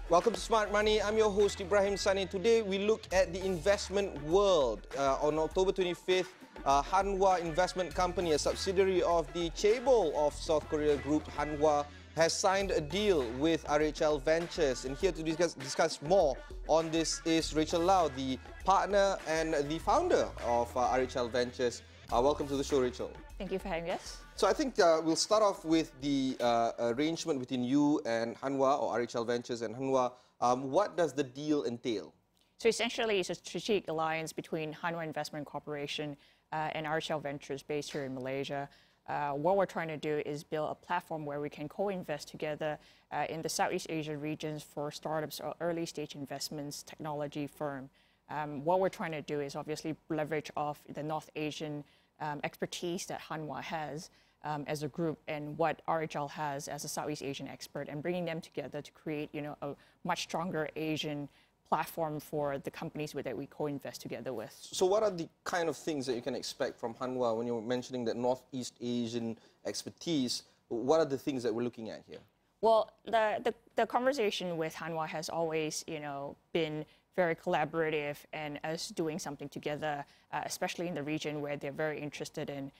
Welcome to Smart Money. I'm your host, Ibrahim Sani. Today, we look at the investment world. On October 25th, Hanwha Investment Company, a subsidiary of the chaebol of South Korea group Hanwha, has signed a deal with RHL Ventures. And here to discuss more on this is Rachel Lau, the partner and the founder of RHL Ventures. Welcome to the show, Rachel. Thank you for having us. So I think we'll start off with the arrangement between you and Hanwha, or RHL Ventures and Hanwha. What does the deal entail? So essentially, it's a strategic alliance between Hanwha Investment Corporation and RHL Ventures based here in Malaysia. What we're trying to do is build a platform where we can co-invest together in the Southeast Asia regions for startups or early stage investments, technology firm. What we're trying to do is obviously leverage off the North Asian expertise that Hanwha has as a group and what RHL has as a Southeast Asian expert, and bringing them together to create, a much stronger Asian platform for the companies that we co-invest together with. So what are the kind of things that you can expect from Hanwha when you're mentioning that Northeast Asian expertise? What are the things that we're looking at here? Well, the conversation with Hanwha has always, been very collaborative and us doing something together, especially in the region where they're very interested in.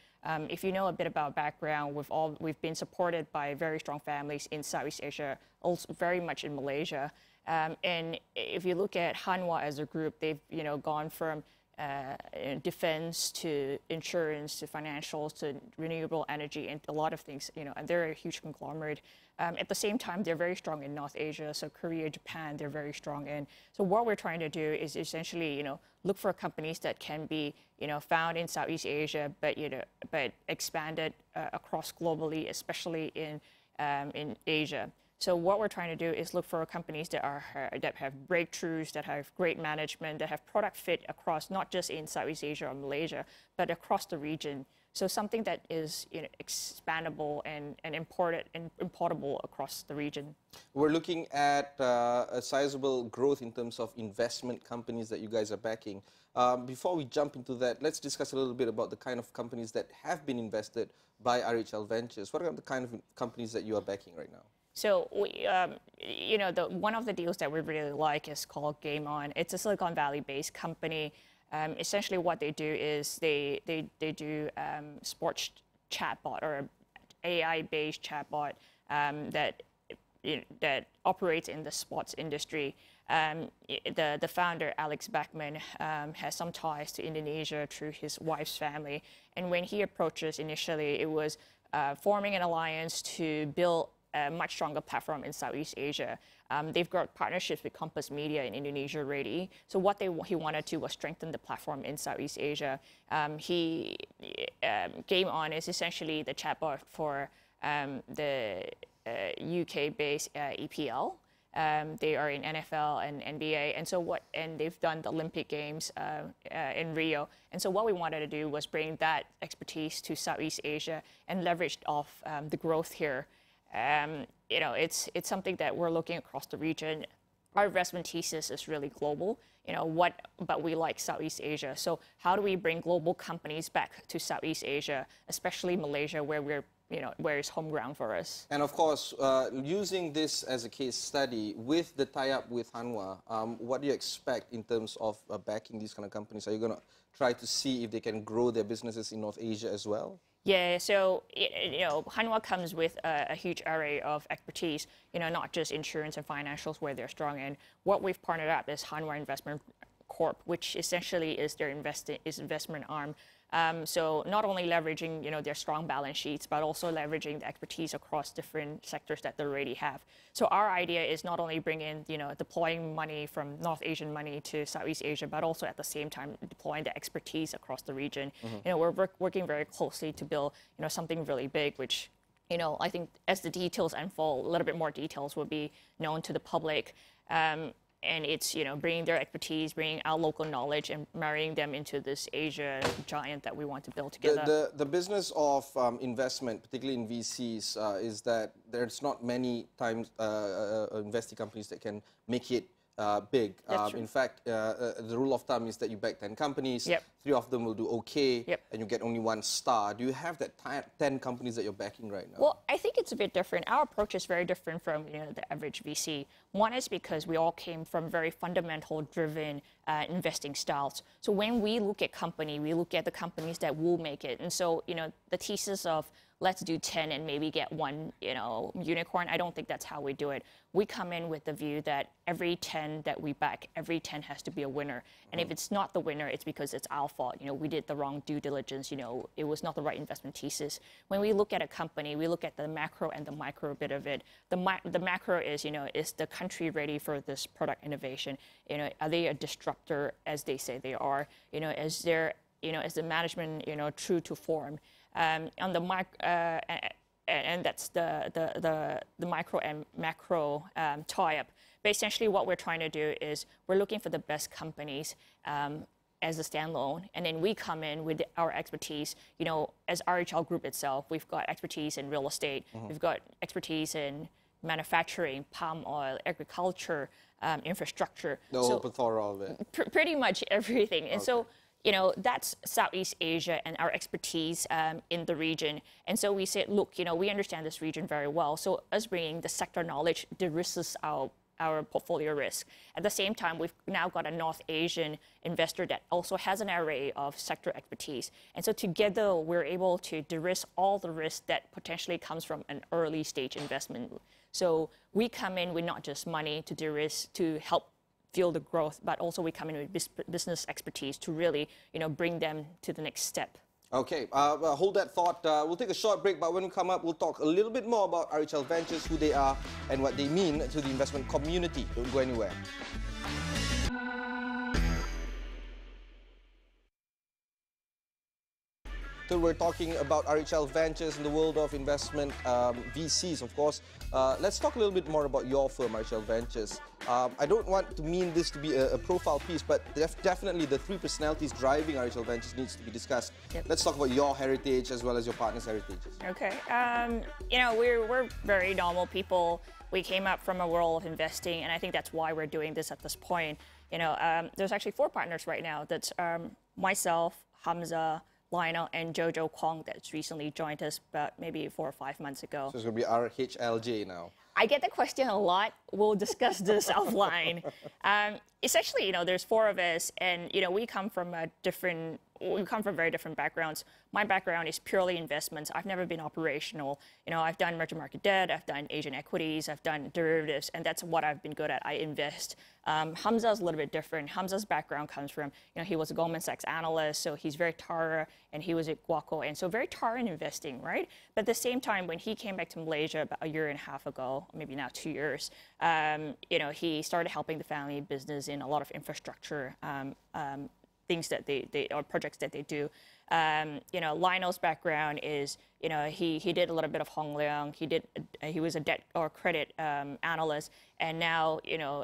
If you know a bit about background, we've been supported by very strong families in Southeast Asia, also very much in Malaysia. And if you look at Hanwha as a group, they've gone from defense to insurance to financials to renewable energy and a lot of things, and they're a huge conglomerate. At the same time, they're very strong in North Asia, so Korea, Japan, they're very strong in. So what we're trying to do is essentially, look for companies that can be, found in Southeast Asia, but expanded across globally, especially in Asia. So what we're trying to do is look for companies that have breakthroughs, that have great management, that have product fit across not just in Southeast Asia or Malaysia, but across the region. So something that is expandable and importable across the region. We're looking at a sizable growth in terms of investment companies that you guys are backing. Before we jump into that, let's discuss a little bit about the kind of companies that have been invested by RHL Ventures. What are the kind of companies that you are backing right now? So we, one of the deals that we really like is called Game On. It's a Silicon Valley-based company. Essentially, what they do is they do sports chatbot or AI-based chatbot that operates in the sports industry. The founder, Alex Bachman, has some ties to Indonesia through his wife's family. And when he approached us initially, it was forming an alliance to build a much stronger platform in Southeast Asia. They've got partnerships with Compass Media in Indonesia already. So what he wanted to was strengthen the platform in Southeast Asia. Game On is essentially the chatbot for the UK-based EPL. They are in NFL and NBA, and they've done the Olympic Games in Rio. And so what we wanted to do was bring that expertise to Southeast Asia and leverage off the growth here. It's something that we're looking across the region. Our investment thesis is really global, but we like Southeast Asia. So how do we bring global companies back to Southeast Asia, especially Malaysia, where it's home ground for us? And of course, using this as a case study with the tie-up with Hanwha, what do you expect in terms of backing these kind of companies? Are you going to try to see if they can grow their businesses in North Asia as well? Yeah, so Hanwha comes with a huge array of expertise, not just insurance and financials where they're strong in. What we've partnered up is Hanwha Investment Corp, which essentially is their investment arm. So not only leveraging their strong balance sheets, but also leveraging the expertise across different sectors that they already have. So our idea is not only bring in deploying money from North Asian money to Southeast Asia, but also at the same time deploying the expertise across the region. Mm-hmm. We're working very closely to build something really big, which I think as the details unfold, a little bit more details will be known to the public. And it's bringing their expertise, bringing our local knowledge, and marrying them into this Asia giant that we want to build together. The business of investment, particularly in VCs, is that there's not many times investing companies that can make it big. That's true. In fact, the rule of thumb is that you back 10 companies, Yep. 3 of them will do okay, Yep. and you get only 1 star. Do you have that 10 companies that you're backing right now? Well, I think it's a bit different. Our approach is very different from the average VC. One is because we all came from very fundamental-driven investing styles. So when we look at company, we look at the companies that will make it. And so the thesis of let's do 10 and maybe get 1 unicorn, I don't think that's how we do it. We come in with the view that every 10 that we back, every 10 has to be a winner. And if it's not the winner, it's because it's our fault. We did the wrong due diligence. It was not the right investment thesis. When we look at a company, we look at the macro and the micro bit of it. The macro is, is the country ready for this product innovation? Are they a disruptor as they say they are? Is the management, true to form? On the and that's the micro and macro tie-up. But essentially what we're trying to do is we're looking for the best companies as a standalone, and then we come in with our expertise. As RHL Group itself, we've got expertise in real estate, we've got expertise in manufacturing, palm oil, agriculture, infrastructure. The whole plethora of it. Pretty much everything. And so that's Southeast Asia and our expertise in the region. And so we said, look, we understand this region very well. So us bringing the sector knowledge de-risks our portfolio risk. At the same time, we've now got a North Asian investor that also has an array of sector expertise. And so together, we're able to de-risk all the risk that potentially comes from an early stage investment. So we come in with not just money to de-risk, to help fuel the growth, but also we come in with business expertise to really, bring them to the next step. Okay, hold that thought. We'll take a short break, but when we come up, we'll talk a little bit more about RHL Ventures, who they are, and what they mean to the investment community. Don't go anywhere. So we're talking about RHL Ventures in the world of investment, VCs, of course. Let's talk a little bit more about your firm, RHL Ventures. I don't want to mean this to be a profile piece, but definitely the 3 personalities driving RHL Ventures needs to be discussed. Yep. Let's talk about your heritage as well as your partner's heritages. Okay. We're very normal people. We came up from a world of investing, and I think that's why we're doing this at this point. There's actually 4 partners right now. That's myself, Hamza, Lionel, and Jojo Kwong that's recently joined us about maybe 4 or 5 months ago. So it's going to be RHLJ now. I get the question a lot. We'll discuss this offline. Essentially, there's 4 of us, and we come from very different backgrounds. My background is purely investments. I've never been operational. I've done emerging market debt, I've done Asian equities, I've done derivatives, and that's what I've been good at. I invest. Hamza's a little bit different. Hamza's background comes from, he was a Goldman Sachs analyst, so he's very Tara, and he was at Guaco, and so very Tara in investing, right? But at the same time, when he came back to Malaysia about 1.5 years ago, maybe now 2 years, he started helping the family business in a lot of infrastructure things that or projects that they do. Lionel's background is, he did a little bit of Hong Leong. He was a debt or credit analyst, and now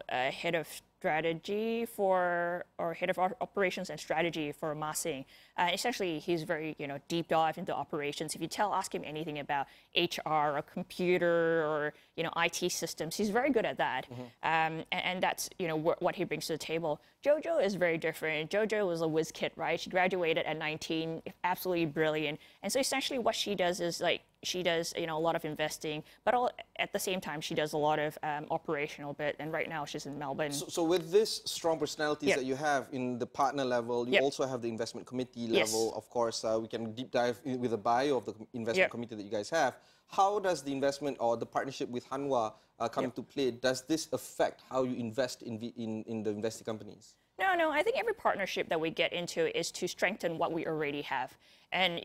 head of strategy head of operations and strategy for Masing. Essentially, he's very deep dive into operations. If you ask him anything about HR or computer or IT systems, he's very good at that. And that's what he brings to the table. Jojo is very different. Jojo was a whiz kid, right? She graduated at 19, absolutely brilliant. And so essentially, what she does is she does a lot of investing, but at the same time she does a lot of operational bit. And right now she's in Melbourne. So with this strong personalities that you have in the partner level, you also have the investment committee level. Of course, we can deep dive with the bio of the investment committee that you guys have. How does the investment or the partnership with Hanwha come into play? Does this affect how you invest in the investing companies? No. I think every partnership that we get into is to strengthen what we already have. And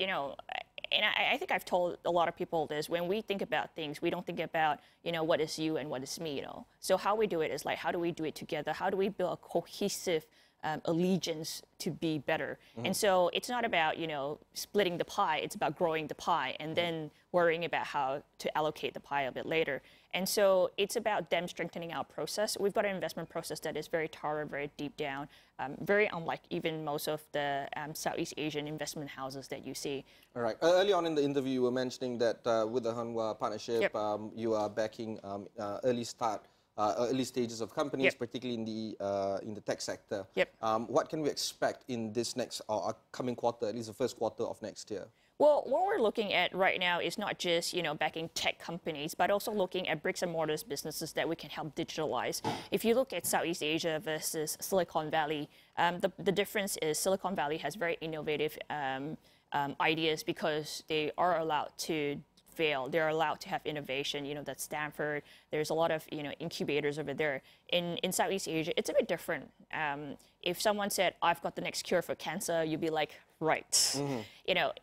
I think I've told a lot of people this, when we think about things, we don't think about, what is you and what is me, So how we do it is how do we do it together? How do we build a cohesive allegiance to be better? And so it's not about, splitting the pie, it's about growing the pie and then worrying about how to allocate the pie a bit later. And so it's about them strengthening our process. We've got an investment process that is very thorough, very deep down, very unlike even most of the Southeast Asian investment houses that you see. All right. Early on in the interview, you were mentioning that with the Hanwha partnership, you are backing early start early stages of companies, Yep. particularly in the tech sector. Yep. What can we expect in this next coming quarter, at least the first quarter of next year? Well, what we're looking at right now is not just, backing tech companies, but also looking at bricks and mortars businesses that we can help digitalize. If you look at Southeast Asia versus Silicon Valley, the difference is Silicon Valley has very innovative ideas because they are allowed to fail. They're allowed to have innovation. That's Stanford. There's a lot of incubators over there. In Southeast Asia, it's a bit different. If someone said, "I've got the next cure for cancer," you'd be like, "Right."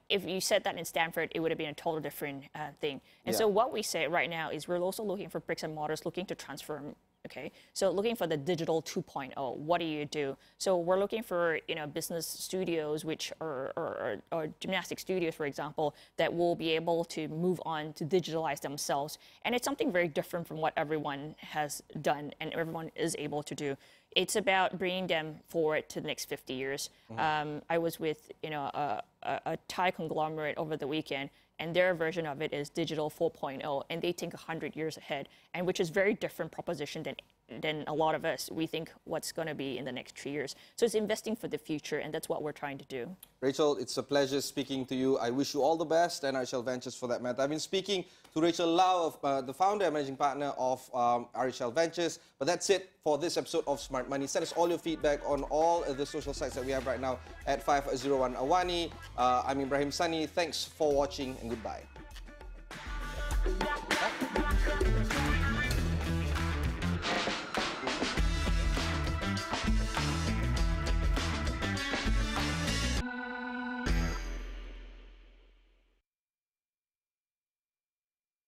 If you said that in Stanford, it would have been a total different thing. And so what we say right now is we're also looking for bricks and mortars, looking to transform. Okay, so looking for the digital 2.0. What do you do? So we're looking for business studios, which or gymnastic studios, for example, that will be able to move on to digitalize themselves. And it's something very different from what everyone has done and everyone is able to do. It's about bringing them forward to the next 50 years. I was with a Thai conglomerate over the weekend, and their version of it is digital 4.0, and they think 100 years ahead, and which is very different proposition than a lot of us. We think what's going to be in the next 3 years. So it's investing for the future, and that's what we're trying to do. Rachel, it's a pleasure speaking to you. I wish you all the best, and RHL Ventures for that matter. I've been speaking to Rachel Lau, the founder and managing partner of RHL Ventures. But that's it for this episode of Smart Money. Send us all your feedback on all the social sites that we have right now at 501 Awani. I'm Ibrahim Sani. Thanks for watching, and goodbye.